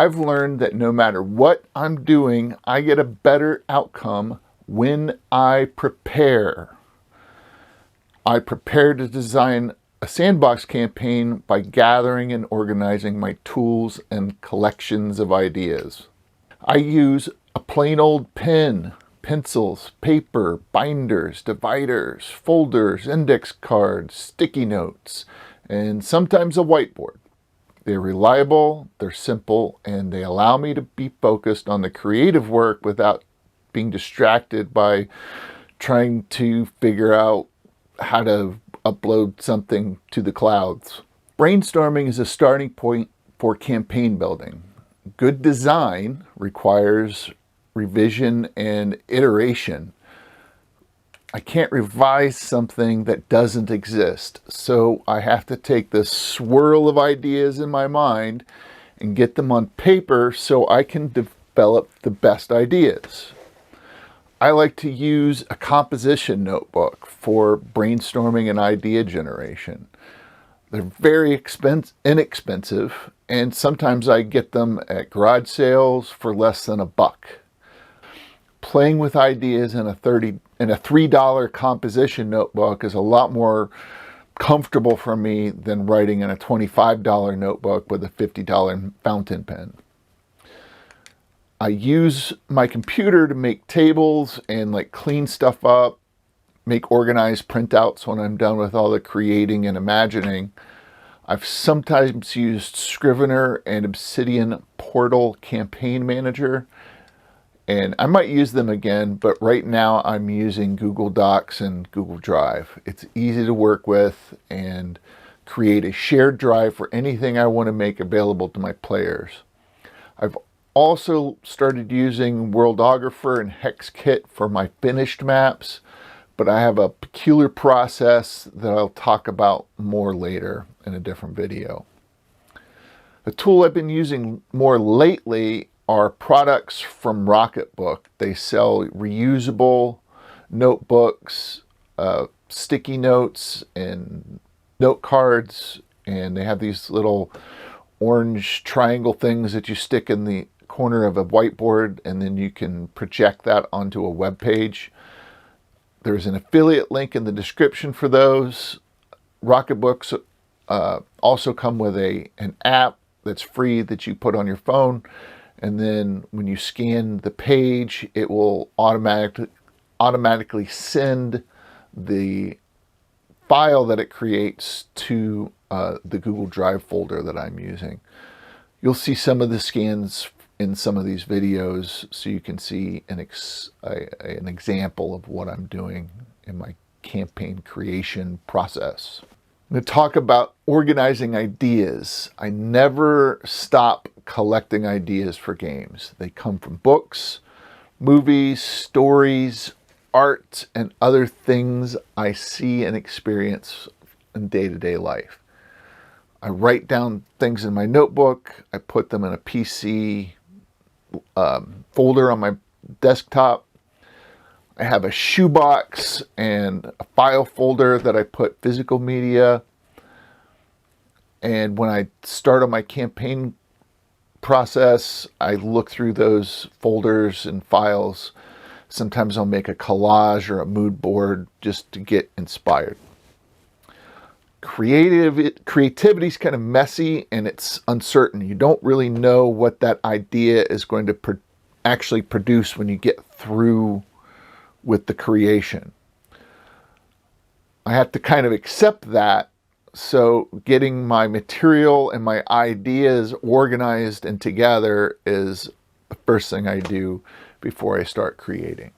I've learned that no matter what I'm doing, I get a better outcome when I prepare. I prepare to design a sandbox campaign by gathering and organizing my tools and collections of ideas. I use a plain old pen, pencils, paper, binders, dividers, folders, index cards, sticky notes, and sometimes a whiteboard. They're reliable, they're simple, and they allow me to be focused on the creative work without being distracted by trying to figure out how to upload something to the clouds. Brainstorming is a starting point for campaign building. Good design requires revision and iteration. I can't revise something that doesn't exist, so I have to take this swirl of ideas in my mind and get them on paper so I can develop the best ideas. I like to use a composition notebook for brainstorming and idea generation. They're very inexpensive, and sometimes I get them at garage sales for less than $1. Playing with ideas in a $3 composition notebook is a lot more comfortable for me than writing in a $25 notebook with a $50 fountain pen. I use my computer to make tables and clean stuff up, make organized printouts when I'm done with all the creating and imagining. I've sometimes used Scrivener and Obsidian Portal Campaign Manager, and I might use them again, but right now I'm using Google Docs and Google Drive. It's easy to work with and create a shared drive for anything I want to make available to my players. I've also started using Worldographer and HexKit for my finished maps, but I have a peculiar process that I'll talk about more later in a different video. A tool I've been using more lately are products from Rocketbook. They sell reusable notebooks, sticky notes, and note cards, and they have these little orange triangle things that you stick in the corner of a whiteboard, and then you can project that onto a web page. There's an affiliate link in the description for those. Rocketbooks also come with an app that's free that you put on your phone, and then when you scan the page, it will automatically send the file that it creates to the Google Drive folder that I'm using. You'll see some of the scans in some of these videos so you can see an example of what I'm doing in my campaign creation process. I'm going to talk about organizing ideas. I never stop collecting ideas for games. They come from books, movies, stories, art, and other things I see and experience in day-to-day life. I write down things in my notebook. I put them in a PC folder on my desktop. I have a shoebox and a file folder that I put physical media. And when I start on my campaign process, I look through those folders and files. Sometimes I'll make a collage or a mood board just to get inspired. Creativity is kind of messy and it's uncertain. You don't really know what that idea is going to actually produce when you get through with the creation. I have to kind of accept that, so getting my material and my ideas organized and together is the first thing I do before I start creating.